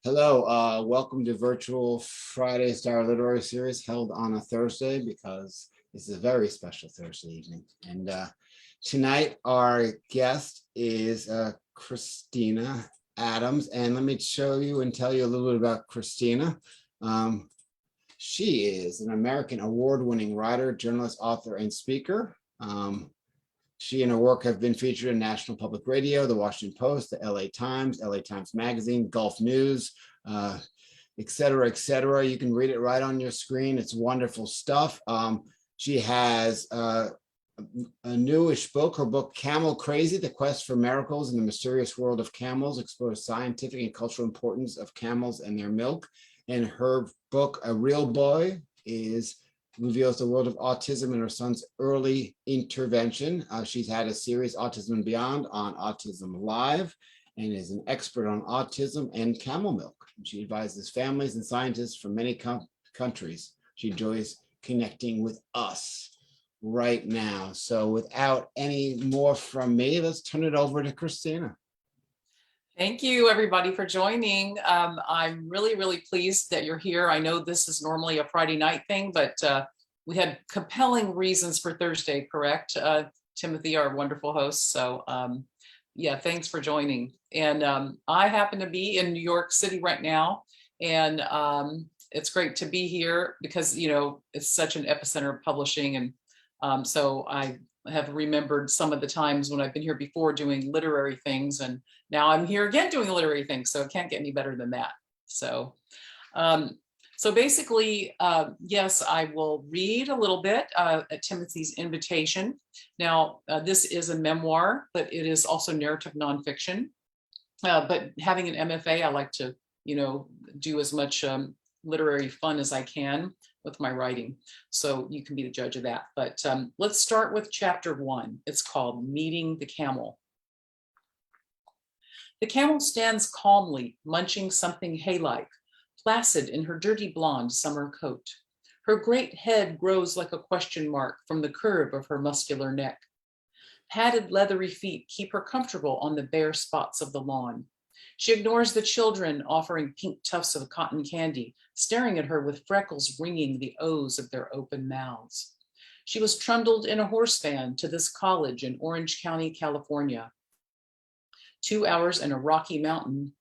Hello, welcome to Virtual Friday Star Literary Series held on a Thursday because this is a very special Thursday evening. And tonight our guest is Christina Adams. And let me show you and tell you a little bit about Christina. She is an American award-winning writer, journalist, author, and speaker. She and her work have been featured in National Public Radio, the Washington Post, the LA Times Magazine, Gulf News, et cetera, et cetera. You can read it right on your screen. It's wonderful stuff. She has a newish book. Her book, Camel Crazy, The Quest for Miracles in the Mysterious World of Camels, explores scientific and cultural importance of camels and their milk. And her book, A Real Boy, reveals the world of autism and her son's early intervention. She's had a series, Autism and Beyond, on Autism Live, and is an expert on autism and camel milk. She advises families and scientists from many countries. She enjoys connecting with us right now. So without any more from me, let's turn it over to Christina. Thank you, everybody, for joining. I'm really pleased that you're here. I know this is normally a Friday night thing, but we had compelling reasons for Thursday, correct? Timothy, our wonderful host. So yeah, thanks for joining. And I happen to be in New York City right now. And it's great to be here because, you know, it's such an epicenter of publishing. And so I have remembered some of the times when I've been here before doing literary things, and now I'm here again doing literary things, so it can't get any better than that. So basically, yes, I will read a little bit at Timothy's invitation. Now, this is a memoir, but it is also narrative nonfiction. But having an MFA, I like to, you know, do as much literary fun as I can with my writing. So you can be the judge of that. But let's start with chapter 1. It's called Meeting the Camel. The camel stands calmly, munching something hay-like, placid in her dirty blonde summer coat. Her great head grows like a question mark from the curve of her muscular neck. Padded leathery feet keep her comfortable on the bare spots of the lawn. She ignores the children offering pink tufts of cotton candy, staring at her with freckles ringing the O's of their open mouths. She was trundled in a horse van to this college in Orange County, California, 2 hours in a rocky mountain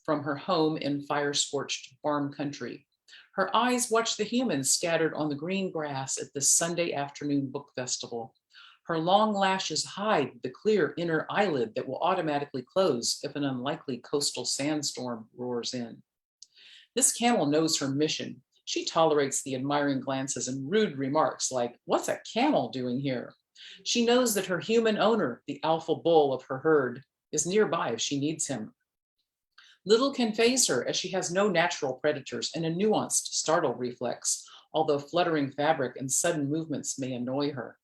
from her home in fire-scorched farm country. Her eyes watch the humans scattered on the green grass at this Sunday afternoon book festival. Her long lashes hide the clear inner eyelid that will automatically close if an unlikely coastal sandstorm roars in. This camel knows her mission. She tolerates the admiring glances and rude remarks like, "What's a camel doing here?" She knows that her human owner, the alpha bull of her herd, is nearby if she needs him. Little can faze her as she has no natural predators and a nuanced startle reflex, although fluttering fabric and sudden movements may annoy her.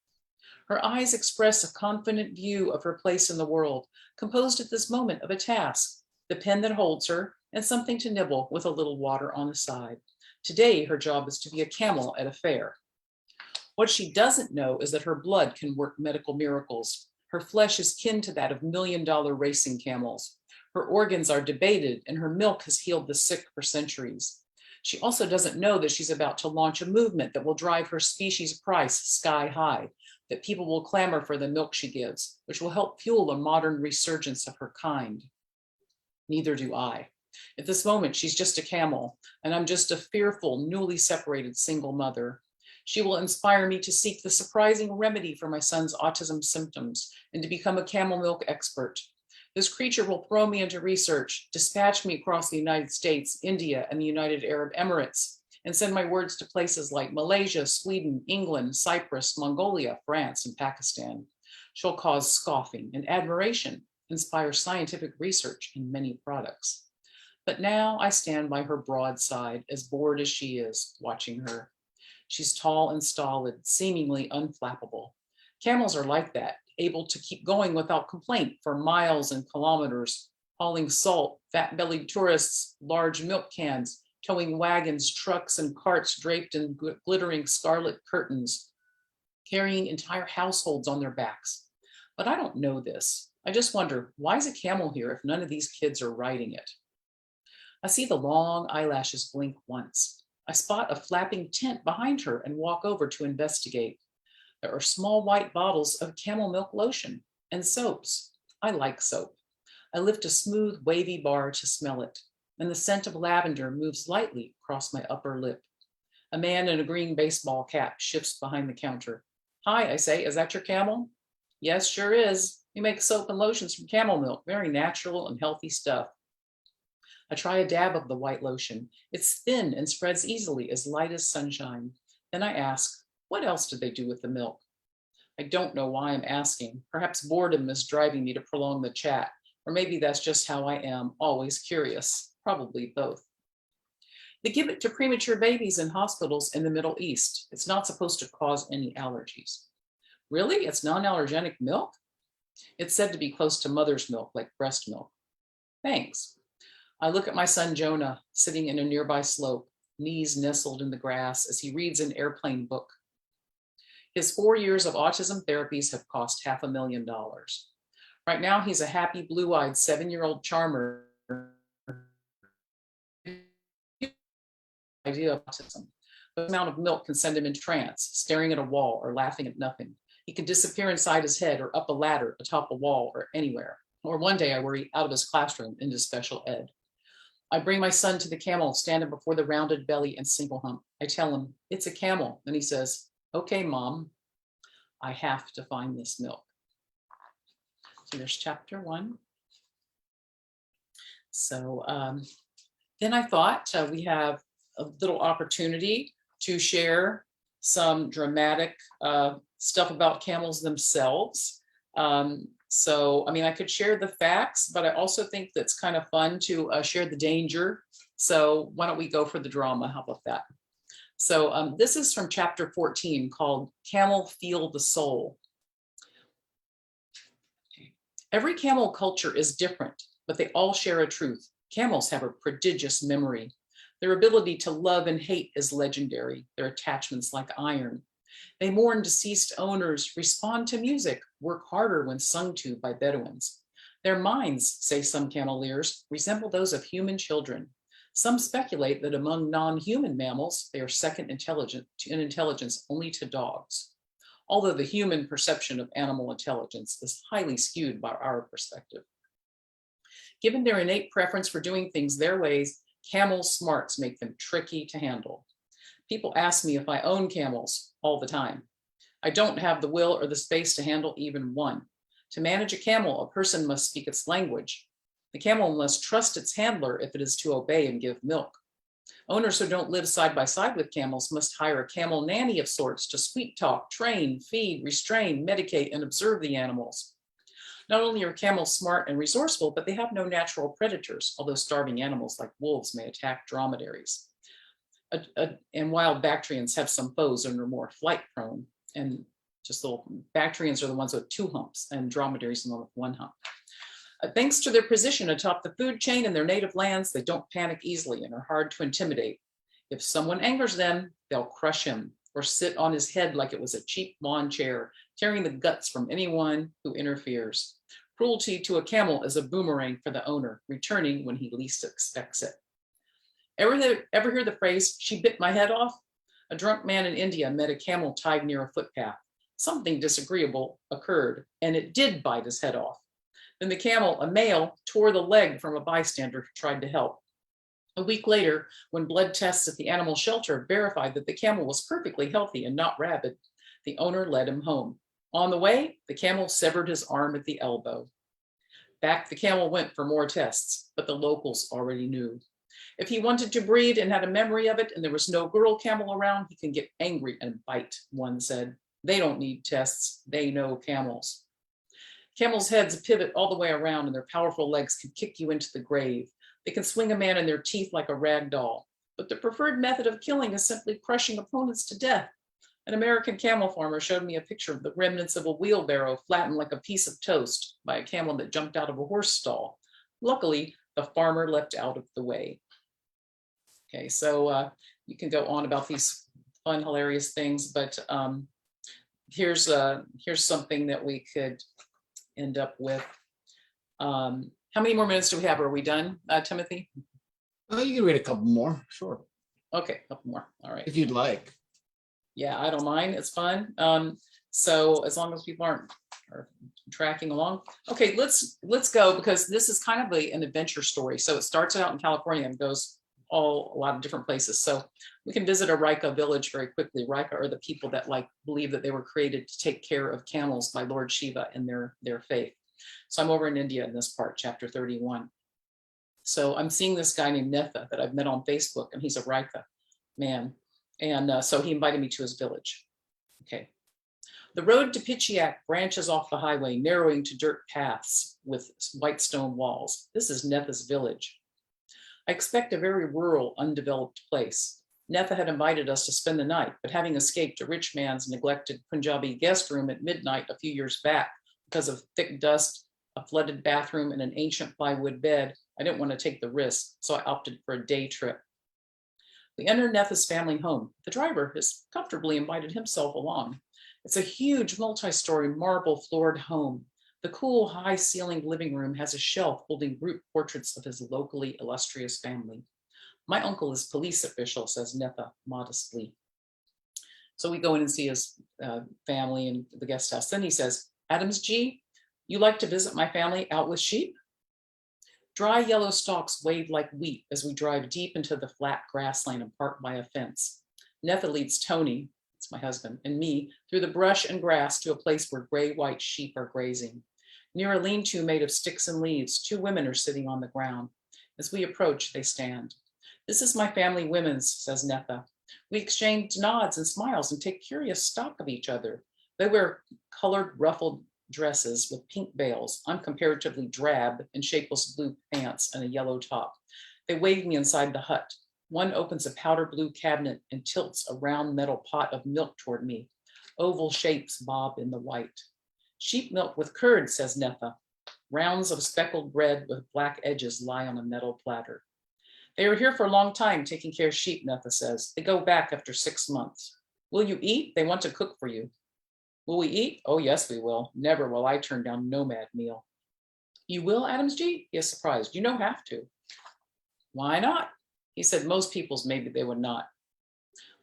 Her eyes express a confident view of her place in the world, composed at this moment of a task, the pen that holds her, and something to nibble with a little water on the side. Today, her job is to be a camel at a fair. What she doesn't know is that her blood can work medical miracles. Her flesh is kin to that of million-dollar racing camels. Her organs are debated, and her milk has healed the sick for centuries. She also doesn't know that she's about to launch a movement that will drive her species price sky high, that people will clamor for the milk she gives, which will help fuel a modern resurgence of her kind. Neither do I. At this moment, she's just a camel, and I'm just a fearful, newly separated single mother. She will inspire me to seek the surprising remedy for my son's autism symptoms and to become a camel milk expert. This creature will throw me into research, dispatch me across the United States, India, and the United Arab Emirates, and send my words to places like Malaysia, Sweden, England, Cyprus, Mongolia, France, and Pakistan. She'll cause scoffing and admiration, inspire scientific research in many products. But now I stand by her broadside, as bored as she is, watching her. She's tall and stolid, seemingly unflappable. Camels are like that, able to keep going without complaint for miles and kilometers, hauling salt, fat-bellied tourists, large milk cans, towing wagons, trucks, and carts draped in glittering scarlet curtains, carrying entire households on their backs. But I don't know this. I just wonder, why is a camel here if none of these kids are riding it? I see the long eyelashes blink once. I spot a flapping tent behind her and walk over to investigate. There are small white bottles of camel milk lotion and soaps. I like soap. I lift a smooth, wavy bar to smell it, and the scent of lavender moves lightly across my upper lip. A man in a green baseball cap shifts behind the counter. Hi, I say, is that your camel? Yes, sure is. We make soap and lotions from camel milk, very natural and healthy stuff. I try a dab of the white lotion. It's thin and spreads easily, as light as sunshine. Then I ask, what else did they do with the milk? I don't know why I'm asking. Perhaps boredom is driving me to prolong the chat, or maybe that's just how I am, always curious. Probably both. They give it to premature babies in hospitals in the Middle East. It's not supposed to cause any allergies. Really? It's non-allergenic milk? It's said to be close to mother's milk, like breast milk. Thanks. I look at my son Jonah sitting in a nearby slope, knees nestled in the grass as he reads an airplane book. His 4 years of autism therapies have cost $500,000. Right now, he's a happy, blue-eyed 7-year-old charmer. Idea of autism. The amount of milk can send him into trance, staring at a wall or laughing at nothing. He can disappear inside his head or up a ladder, atop a wall, or anywhere. Or one day I worry out of his classroom into special ed. I bring my son to the camel standing before the rounded belly and single hump. I tell him, it's a camel. And he says, okay, Mom, I have to find this milk. So there's chapter 1. So then I thought we have a little opportunity to share some dramatic stuff about camels themselves. I could share the facts, but I also think that's kind of fun to share the danger. So why don't we go for the drama? How about that? So this is from chapter 14 called Camel Feel the Soul. Every camel culture is different, but they all share a truth. Camels have a prodigious memory. Their ability to love and hate is legendary. Their attachments like iron. They mourn deceased owners, respond to music, work harder when sung to by Bedouins. Their minds, say some cameleers, resemble those of human children. Some speculate that among non-human mammals, they are second in intelligence only to dogs, although the human perception of animal intelligence is highly skewed by our perspective. Given their innate preference for doing things their ways, camel smarts make them tricky to handle. People ask me if I own camels all the time. I don't have the will or the space to handle even one. To manage a camel, a person must speak its language. The camel must trust its handler if it is to obey and give milk. Owners who don't live side by side with camels must hire a camel nanny of sorts to sweet talk, train, feed, restrain, medicate, and observe the animals. Not only are camels smart and resourceful, but they have no natural predators, although starving animals like wolves may attack dromedaries. And wild Bactrians have some foes and are more flight prone. And just little Bactrians are the ones with 2 humps, and dromedaries are the one with 1 hump. Thanks to their position atop the food chain in their native lands, they don't panic easily and are hard to intimidate. If someone angers them, they'll crush him or sit on his head like it was a cheap lawn chair, tearing the guts from anyone who interferes. Cruelty to a camel is a boomerang for the owner, returning when he least expects it. Ever hear the phrase, she bit my head off? A drunk man in India met a camel tied near a footpath. Something disagreeable occurred, and it did bite his head off. Then the camel, a male, tore the leg from a bystander who tried to help. A week later, when blood tests at the animal shelter verified that the camel was perfectly healthy and not rabid, the owner led him home. On the way, the camel severed his arm at the elbow. Back the camel went for more tests, but the locals already knew. If he wanted to breed and had a memory of it and there was no girl camel around, he can get angry and bite, one said. They don't need tests. They know camels. Camels' heads pivot all the way around and their powerful legs can kick you into the grave. They can swing a man in their teeth like a rag doll. But the preferred method of killing is simply crushing opponents to death. An American camel farmer showed me a picture of the remnants of a wheelbarrow flattened like a piece of toast by a camel that jumped out of a horse stall. Luckily, the farmer leapt out of the way. Okay, so you can go on about these fun, hilarious things, but here's something that we could end up with. How many more minutes do we have? Are we done, Timothy? Oh, you can read a couple more, sure, Okay, a couple more. All right. if you'd like. Yeah, I don't mind. It's fun. So as long as people are tracking along. Okay, let's go, because this is kind of an adventure story. So it starts out in California and goes a lot of different places. So we can visit a Rika village very quickly. Rika are the people that believe that they were created to take care of camels by Lord Shiva in their faith. So I'm over in India in this part, chapter 31. So I'm seeing this guy named Netha that I've met on Facebook, and he's a Rika man. And so he invited me to his village. Okay. The road to Pichiak branches off the highway, narrowing to dirt paths with white stone walls. This is Netha's village. I expect a very rural, undeveloped place. Netha had invited us to spend the night, but having escaped a rich man's neglected Punjabi guest room at midnight a few years back because of thick dust, a flooded bathroom, and an ancient plywood bed, I didn't want to take the risk, so I opted for a day trip. We enter Netha's family home. The driver has comfortably invited himself along. It's a huge multi-story marble floored home. The cool high ceilinged living room has a shelf holding group portraits of his locally illustrious family. My uncle is police official, says Netha modestly. So we go in and see his family in the guest house. Then he says, Adams G, you like to visit my family out with sheep? Dry yellow stalks wave like wheat as we drive deep into the flat grassland and park by a fence. Netha leads Tony, it's my husband, and me through the brush and grass to a place where gray-white sheep are grazing. Near a lean-to made of sticks and leaves, 2 women are sitting on the ground. As we approach, they stand. This is my family women's, says Netha. We exchange nods and smiles and take curious stock of each other. They wear colored ruffled dresses with pink veils. I'm comparatively drab in shapeless blue pants and a yellow top. They wave me inside the hut. One opens a powder blue cabinet and tilts a round metal pot of milk toward me. Oval shapes bob in the white. Sheep milk with curd, says Netha. Rounds of speckled bread with black edges lie on a metal platter. They are here for a long time taking care of sheep, Netha says. They go back after 6 months. Will you eat? They want to cook for you. Will we eat? Oh, yes, we will. Never will I turn down nomad meal. You will, Adams G? He is surprised. You don't have to. Why not? He said most people's maybe they would not.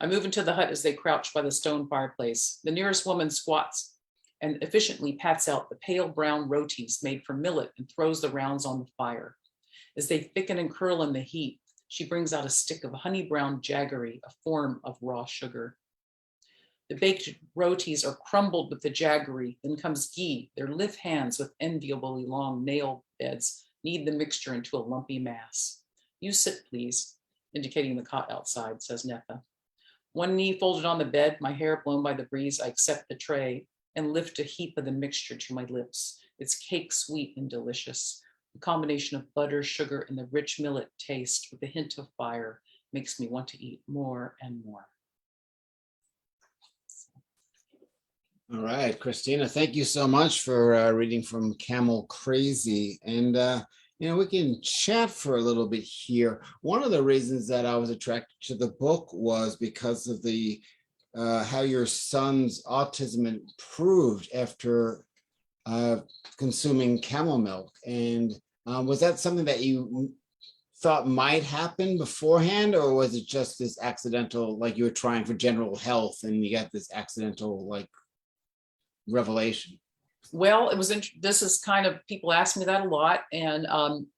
I move into the hut as they crouch by the stone fireplace. The nearest woman squats and efficiently pats out the pale brown rotis made from millet and throws the rounds on the fire. As they thicken and curl in the heat, she brings out a stick of honey brown jaggery, a form of raw sugar. The baked rotis are crumbled with the jaggery. Then comes ghee. Their lithe hands with enviably long nail beds knead the mixture into a lumpy mass. You sit, please, indicating the cot outside, says Netha. One knee folded on the bed, my hair blown by the breeze, I accept the tray and lift a heap of the mixture to my lips. It's cake sweet and delicious. The combination of butter, sugar, and the rich millet taste with a hint of fire makes me want to eat more and more. All right, Christina, thank you so much for reading from Camel Crazy. And, we can chat for a little bit here. One of the reasons that I was attracted to the book was because of the how your son's autism improved after consuming camel milk. And was that something that you thought might happen beforehand, or was it just this accidental, like you were trying for general health and you got this accidental revelation? Well, this is kind of, people ask me that a lot. And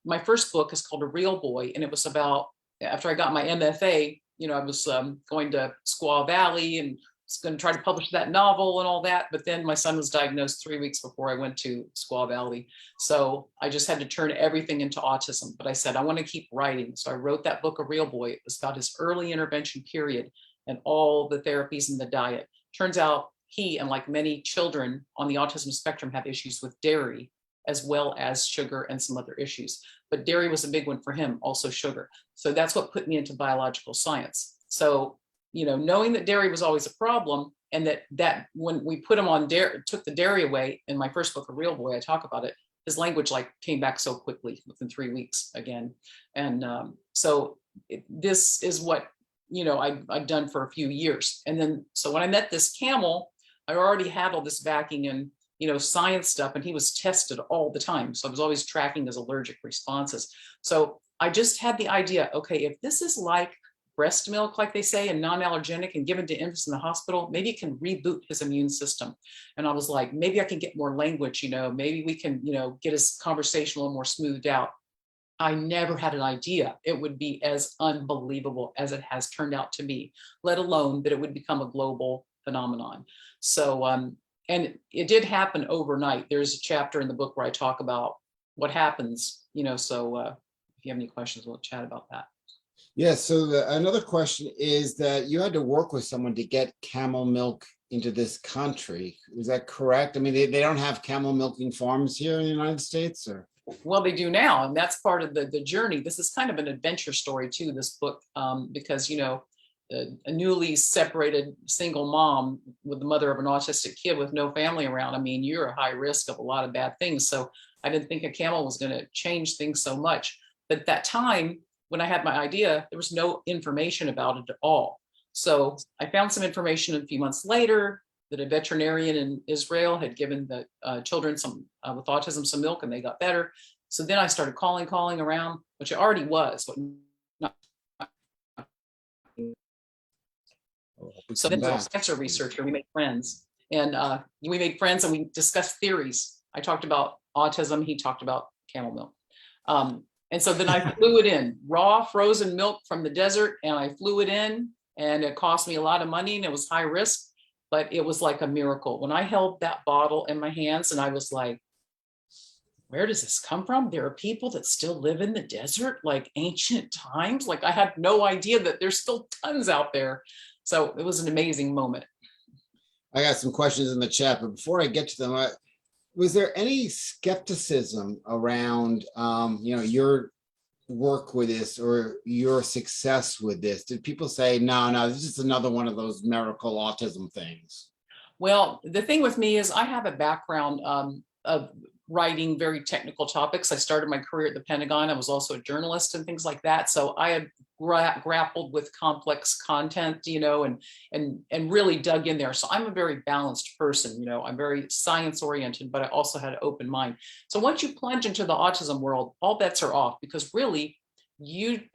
my first book is called A Real Boy. And it was about, after I got my MFA, I was going to Squaw Valley and was going to try to publish that novel and all that. But then my son was diagnosed 3 weeks before I went to Squaw Valley. So I just had to turn everything into autism. But I said, I want to keep writing. So I wrote that book, A Real Boy. It was about his early intervention period and all the therapies and the diet. Turns out he, and like many children on the autism spectrum, have issues with dairy as well as sugar and some other issues. But dairy was a big one for him, also sugar. So that's what put me into biological science. So, knowing that dairy was always a problem, and that when we put him on dairy, took the dairy away, in my first book, A Real Boy, I talk about it, his language came back so quickly within 3 weeks again. And this is what, I've done for a few years. And then, so when I met this camel, I already had all this backing and, science stuff, and he was tested all the time. So I was always tracking his allergic responses. So I just had the idea, okay, if this is like breast milk, like they say, and non-allergenic and given to infants in the hospital, maybe it can reboot his immune system. And I was like, maybe I can get more language, maybe we can, get his conversation a little more smoothed out. I never had an idea it would be as unbelievable as it has turned out to be, let alone that it would become a global phenomenon. So, and it did happen overnight. There's a chapter in the book where I talk about what happens, so if you have any questions, we'll chat about that. Yeah, so another question is that you had to work with someone to get camel milk into this country. Is that correct? I mean, they don't have camel milking farms here in the United States, or? Well, they do now, and that's part of the journey. This is kind of an adventure story too, this book, because, a newly separated single mom with the mother of an autistic kid with no family around. I mean, you're at high risk of a lot of bad things. So I didn't think a camel was going to change things so much. But at that time, when I had my idea, there was no information about it at all. So I found some information a few months later that a veterinarian in Israel had given the children with autism some milk, and they got better. So then I started calling around, which it already was. But so then as a cancer researcher, we made friends, and we discussed theories. I talked about autism. He talked about camel milk. And so then I flew it in, raw frozen milk from the desert, and I flew it in, and it cost me a lot of money, and it was high risk, but it was like a miracle. When I held that bottle in my hands, and I was like, where does this come from? There are people that still live in the desert, like ancient times. Like I had no idea that there's still tons out there. So it was an amazing moment. I got some questions in the chat, but before I get to them, was there any skepticism around, your work with this or your success with this? Did people say, no, this is another one of those miracle autism things? Well, the thing with me is I have a background of writing very technical topics. I started my career at the Pentagon. I was also a journalist and things like that. So I had grappled with complex content, and really dug in there. So I'm a very balanced person. I'm very science oriented, but I also had an open mind. So once you plunge into the autism world, all bets are off, because really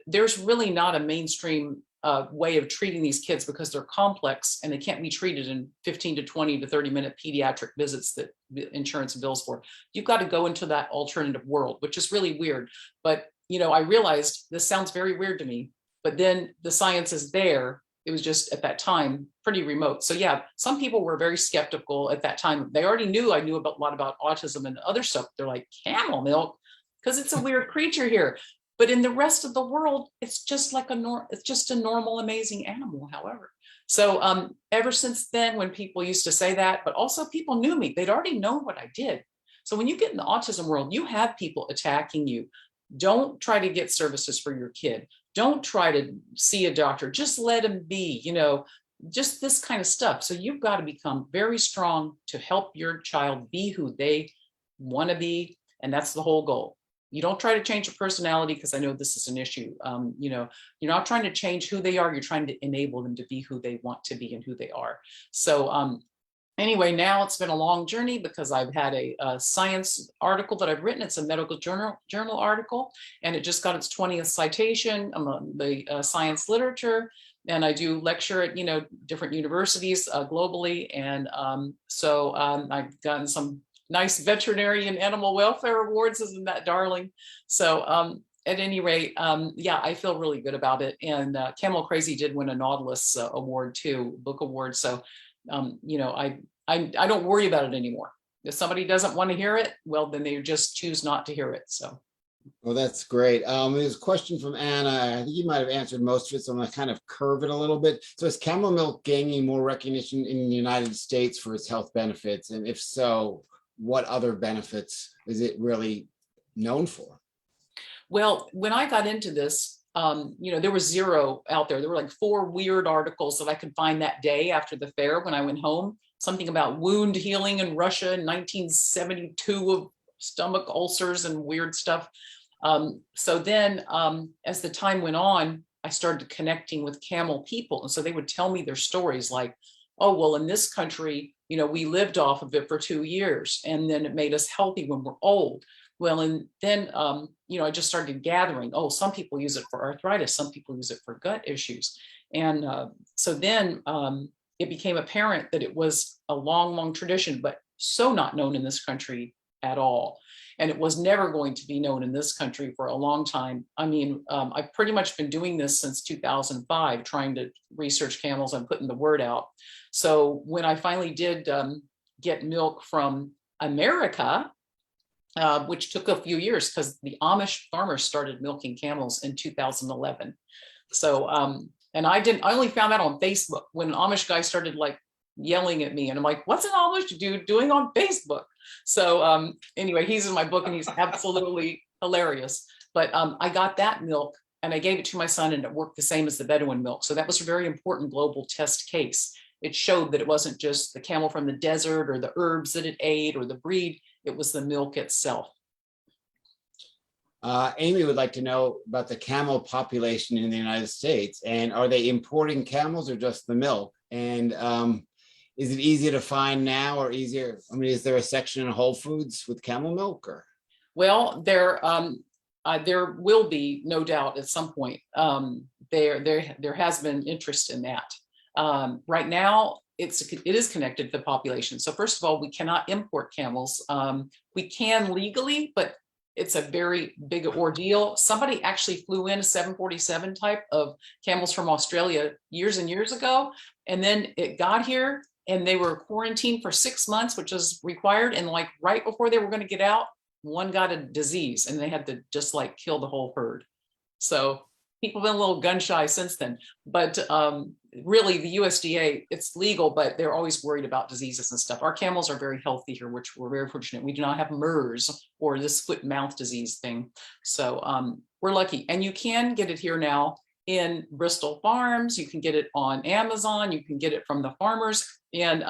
there's really not a mainstream way of treating these kids, because they're complex and they can't be treated in 15 to 20 to 30-minute pediatric visits that insurance bills for. You've got to go into that alternative world, which is really weird. But, I realized this sounds very weird to me, but then the science is there. It was just at that time pretty remote. So yeah, some people were very skeptical at that time. They already knew I knew a lot about autism and other stuff. They're like, camel milk, because it's a weird creature here. But in the rest of the world, it's just like it's just a normal, amazing animal, however. So ever since then, when people used to say that, but also people knew me, they'd already known what I did. So when you get in the autism world, you have people attacking you. Don't try to get services for your kid. Don't try to see a doctor. Just let him be, just this kind of stuff. So you've got to become very strong to help your child be who they want to be. And that's the whole goal. You don't try to change your personality, because I know this is an issue. You're not trying to change who they are. You're trying to enable them to be who they want to be and who they are. So anyway, now it's been a long journey, because I've had a science article that I've written. It's a medical journal article, and it just got its 20th citation among the science literature. And I do lecture at different universities globally, and so I've gotten some nice veterinarian animal welfare awards. Isn't that darling? So at any rate, yeah, I feel really good about it. And Camel Crazy did win a Nautilus award too, book award. So I don't worry about it anymore. If somebody doesn't want to hear it, well, then they just choose not to hear it. So. Well, that's great. There's a question from Anna. I think you might have answered most of it, so I'm going to kind of curve it a little bit. So is camel milk gaining more recognition in the United States for its health benefits? And if so, what other benefits is it really known for? Well, when I got into this, there was zero out there. There were like 4 weird articles that I could find that day after the fair when I went home. Something about wound healing in Russia in 1972 of stomach ulcers and weird stuff. So then as the time went on, I started connecting with camel people. And so they would tell me their stories like, oh, well, in this country, we lived off of it for 2 years, and then it made us healthy when we're old. Well, and then, I just started gathering, oh, some people use it for arthritis, some people use it for gut issues. And so then it became apparent that it was a long, long tradition, but so not known in this country at all. And it was never going to be known in this country for a long time. I mean, I've pretty much been doing this since 2005, trying to research camels and putting the word out. So when I finally did get milk from America, which took a few years because the Amish farmers started milking camels in 2011. So, and I only found that on Facebook when an Amish guy started like yelling at me, and I'm like, what's an Amish dude doing on Facebook? So anyway, he's in my book and he's absolutely hilarious. But I got that milk and I gave it to my son, and it worked the same as the Bedouin milk. So that was a very important global test case. It showed that it wasn't just the camel from the desert or the herbs that it ate or the breed, it was the milk itself. Amy would like to know about the camel population in the United States, and are they importing camels or just the milk? And is it easier to find now or easier? I mean, is there a section in Whole Foods with camel milk? Or well, there will be, no doubt, at some point. There has been interest in that. Right now, it is connected to the population. So first of all, we cannot import camels. We can legally, but it's a very big ordeal. Somebody actually flew in a 747 type of camels from Australia years and years ago, and then it got here and they were quarantined for 6 months, which is required. And like right before they were going to get out, one got a disease and they had to just like kill the whole herd. So people have been a little gun shy since then, but really the USDA, it's legal, but they're always worried about diseases and stuff. Our camels are very healthy here, which we're very fortunate. We do not have MERS or this foot and mouth disease thing. So we're lucky. And you can get it here now in Bristol Farms. You can get it on Amazon. You can get it from the farmers. And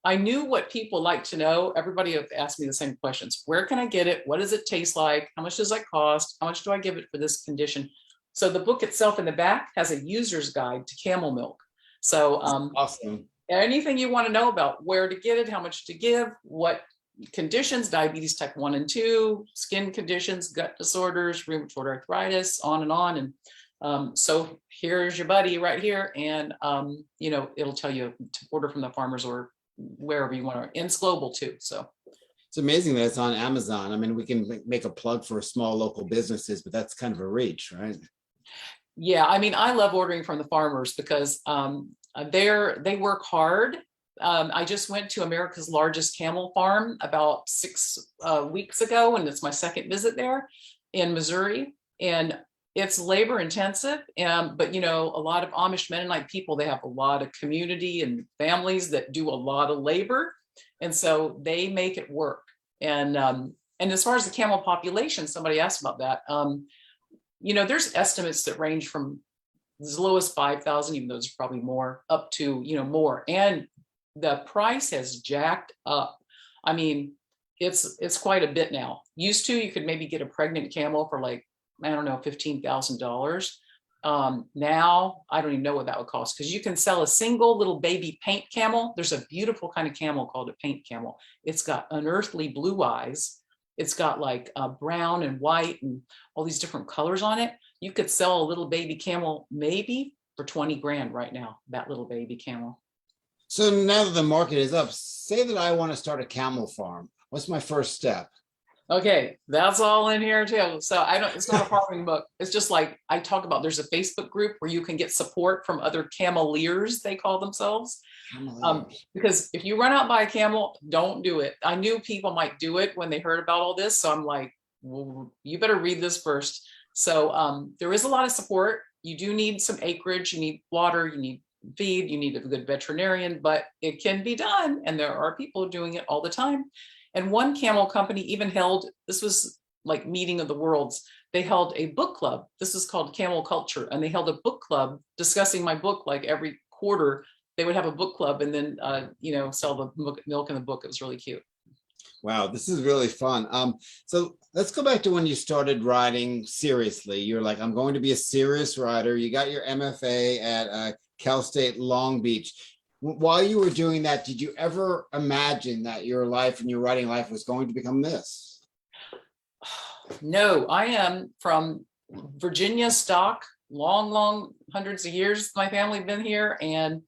I knew what people like to know. Everybody have asked me the same questions. Where can I get it? What does it taste like? How much does it cost? How much do I give it for this condition? So the book itself in the back has a user's guide to camel milk. So awesome. Anything you want to know about where to get it, how much to give, what conditions, diabetes type 1 and 2, skin conditions, gut disorders, rheumatoid arthritis, on and on. And so here's your buddy right here. And, it'll tell you to order from the farmers or wherever you want to. And it's global too. So it's amazing that it's on Amazon. I mean, we can make a plug for small local businesses, but that's kind of a reach, right? Yeah, I mean, I love ordering from the farmers because they work hard. I just went to America's largest camel farm about 6 weeks ago, and it's my second visit there in Missouri. And it's labor intensive, but a lot of Amish Mennonite people, they have a lot of community and families that do a lot of labor, and so they make it work. And as far as the camel population, somebody asked about that. There's estimates that range from as low as 5,000, even though there's probably more, up to, more. And the price has jacked up. I mean, it's quite a bit now. Used to, you could maybe get a pregnant camel for like, I don't know, $15,000. Now, I don't even know what that would cost, because you can sell a single little baby paint camel. There's a beautiful kind of camel called a paint camel. It's got unearthly blue eyes. It's got like brown and white and all these different colors on it. You could sell a little baby camel maybe for 20 grand right now, that little baby camel. So now that the market is up, say that I want to start a camel farm. What's my first step? Okay, that's all in here too. So it's not a farming book. It's just like I talk about, there's a Facebook group where you can get support from other cameleers, they call themselves. Because if you run out by a camel, don't do it. I knew people might do it when they heard about all this. So I'm like, well, you better read this first. So there is a lot of support. You do need some acreage, you need water, you need feed, you need a good veterinarian, but it can be done. And there are people doing it all the time. And one camel company even held, this was like meeting of the worlds, they held a book club. This is called Camel Culture. And they held a book club discussing my book. Like every quarter, they would have a book club and then, sell the milk in the book. It was really cute. Wow, this is really fun. So let's go back to when you started riding seriously. You're like, I'm going to be a serious rider. You got your MFA at Cal State Long Beach. While you were doing that, did you ever imagine that your life and your writing life was going to become this? No, I am from Virginia stock, long hundreds of years my family been here. And,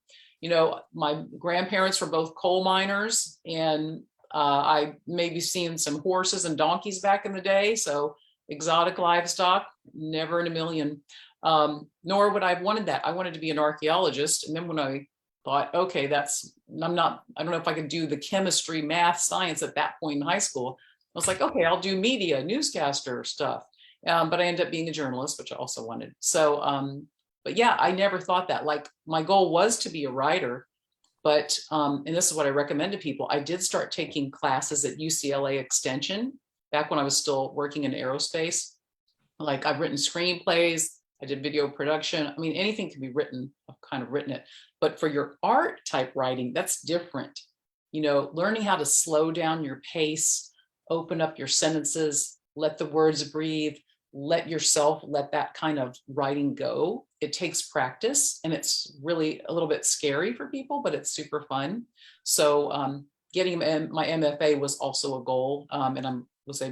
my grandparents were both coal miners, and I maybe seen some horses and donkeys back in the day. So exotic livestock, never in a million. Nor would I have wanted that. I wanted to be an archaeologist. And then when I thought, okay, I don't know if I could do the chemistry, math, science at that point in high school. I was like, okay, I'll do media, newscaster stuff. But I ended up being a journalist, which I also wanted. So, but yeah, I never thought that. Like, my goal was to be a writer, but, and this is what I recommend to people. I did start taking classes at UCLA Extension back when I was still working in aerospace. Like, I've written screenplays, I did video production. I mean, anything can be written. I've kind of written it, but for your art type writing, that's different. Learning how to slow down your pace, open up your sentences, let the words breathe, let that kind of writing go. It takes practice, and it's really a little bit scary for people, but it's super fun. So getting my MFA was also a goal, and I'm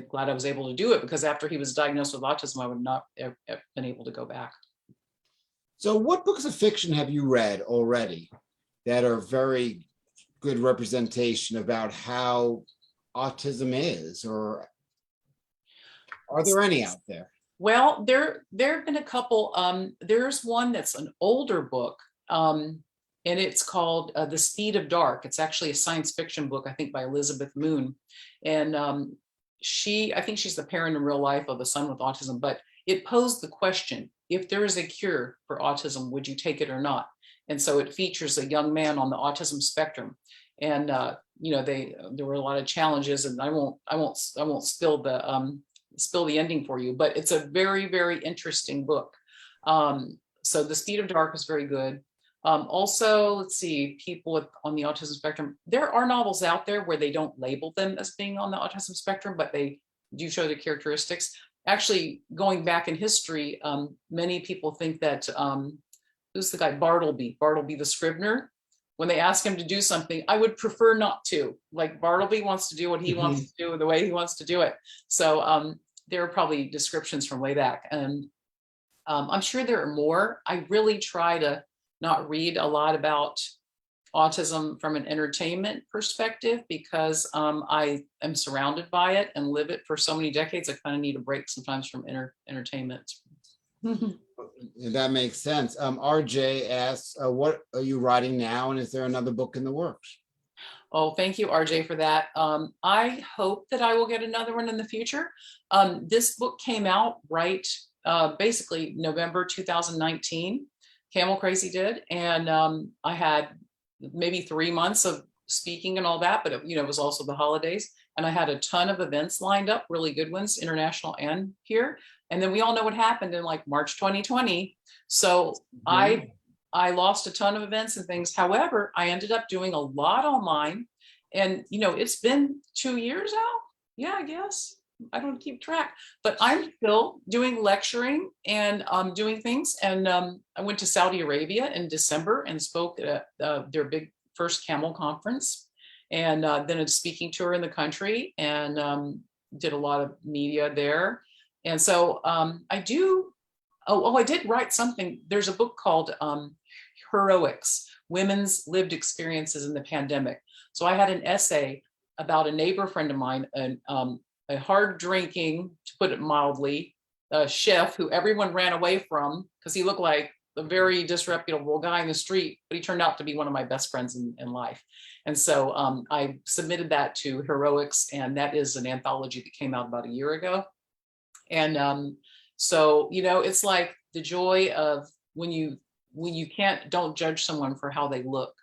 glad I was able to do it, because after he was diagnosed with autism, I would not have been able to go back. So what books of fiction have you read already that are very good representation about how autism is, or are there any out there? Well, there have been a couple. There's one that's an older book, and it's called The Speed of Dark. It's actually a science fiction book, I think, by Elizabeth Moon. And I think she's the parent in real life of a son with autism, but it posed the question, if there is a cure for autism, would you take it or not? And so it features a young man on the autism spectrum. And there were a lot of challenges, and I won't spill the ending for you, but it's a very, very interesting book. So The Speed of Dark is very good. Also, let's see, people on the autism spectrum, there are novels out there where they don't label them as being on the autism spectrum, but they do show the characteristics. Actually, going back in history, many people think that, who's the guy, Bartleby the Scrivener, when they ask him to do something, I would prefer not to. Like, Bartleby wants to do what he wants to do the way he wants to do it. So there are probably descriptions from way back. And I'm sure there are more. I really try to not read a lot about autism from an entertainment perspective, because I am surrounded by it and live it for so many decades. I kind of need a break sometimes from entertainment. That makes sense. RJ asks, what are you writing now, and is there another book in the works? Oh, thank you, RJ, for that. I hope that I will get another one in the future. This book came out basically November 2019. Camel Crazy did, and I had maybe 3 months of speaking and all that, but it was also the holidays, and I had a ton of events lined up, really good ones, international and here. And then we all know what happened in like March 2020. So I lost a ton of events and things. However, I ended up doing a lot online, and it's been 2 years now. Yeah, I guess. I don't keep track, but I'm still doing lecturing and doing things. And I went to Saudi Arabia in December and spoke at their big first camel conference, and then a speaking tour in the country, and did a lot of media there. And so I did write something. There's a book called Heroics, Women's Lived Experiences in the Pandemic. So I had an essay about a neighbor friend of mine, a hard drinking, to put it mildly, chef who everyone ran away from because he looked like a very disreputable guy in the street, but he turned out to be one of my best friends in life. And so I submitted that to Heroics, and that is an anthology that came out about a year ago. And so, it's like the joy of when you don't judge someone for how they look,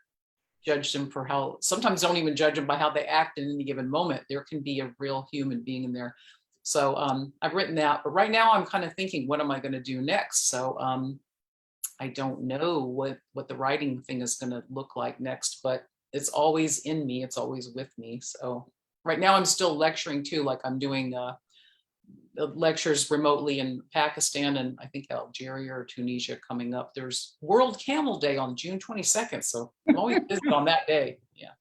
judge them for how, sometimes don't even judge them by how they act in any given moment. There can be a real human being in there. So I've written that, but right now I'm kind of thinking, what am I going to do next? So I don't know what the writing thing is going to look like next, but it's always in me. It's always with me. So right now I'm still lecturing too. Like, I'm doing lectures remotely in Pakistan and I think Algeria or Tunisia coming up. There's World Camel Day on June 22nd. So I'm always busy on that day. Yeah.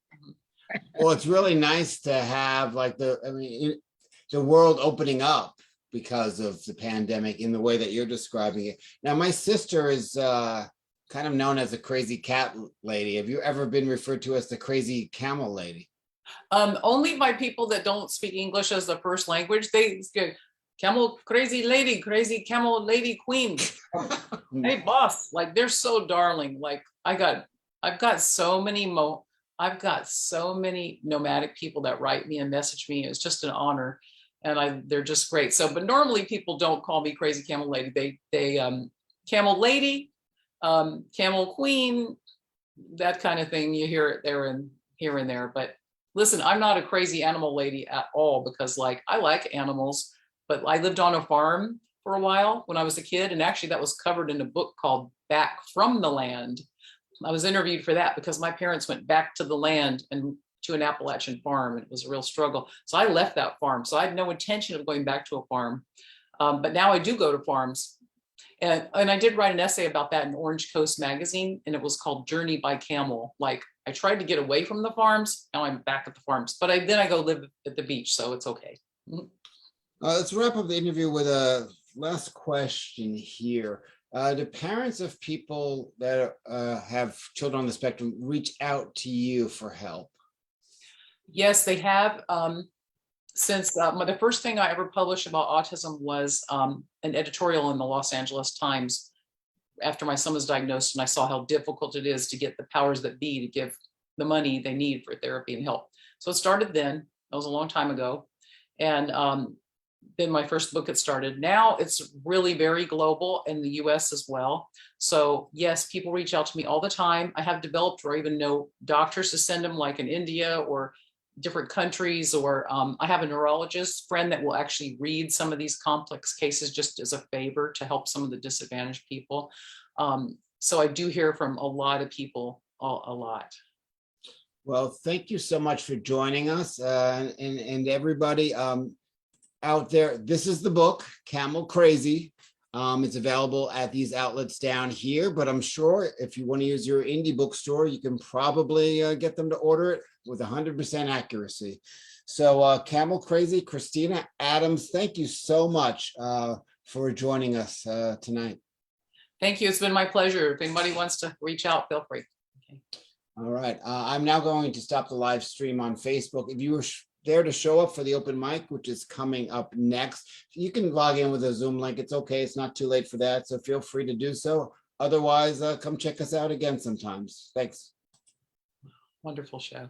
Well, it's really nice to have the world opening up because of the pandemic in the way that you're describing it. Now, my sister is kind of known as a crazy cat lady. Have you ever been referred to as the crazy camel lady? Only by people that don't speak English as the first language. They go, camel crazy lady, crazy camel lady queen. Hey boss, like they're so darling. Like I've got so many nomadic people that write me and message me. It's just an honor, and they're just great. So, but normally people don't call me crazy camel lady. They camel lady, camel queen, that kind of thing. You hear it there and here and there. But listen, I'm not a crazy animal lady at all, because like I like animals, but I lived on a farm for a while when I was a kid, and actually that was covered in a book called Back from the Land. I was interviewed for that because my parents went back to the land and to an Appalachian farm. It was a real struggle. So I left that farm. So I had no intention of going back to a farm. But now I do go to farms. And I did write an essay about that in Orange Coast magazine, and it was called Journey by Camel. Like I tried to get away from the farms. Now I'm back at the farms, but then I go live at the beach. So it's okay. Let's wrap up the interview with a last question here. Do parents of people that have children on the spectrum reach out to you for help? Yes, they have. Since the first thing I ever published about autism was an editorial in the Los Angeles Times after my son was diagnosed, and I saw how difficult it is to get the powers that be to give the money they need for therapy and help. So it started then. That was a long time ago. And then my first book had started. Now it's really very global in the US as well. So yes, people reach out to me all the time. I have developed or even know doctors to send them, like in India or different countries, or I have a neurologist friend that will actually read some of these complex cases just as a favor to help some of the disadvantaged people. So I do hear from a lot of people, a lot. Well, thank you so much for joining us, and everybody out there. This is the book, Camel Crazy. It's available at these outlets down here, but I'm sure if you want to use your indie bookstore, you can probably get them to order it with 100% accuracy. So Camel Crazy, Christina Adams, thank you so much for joining us tonight. Thank you. It's been my pleasure. If anybody wants to reach out, feel free. Okay. All right. I'm now going to stop the live stream on Facebook. If you were there to show up for the open mic, which is coming up next, you can log in with a Zoom link. It's okay. It's not too late for that. So feel free to do so. Otherwise, come check us out again sometimes. Thanks. Wonderful show.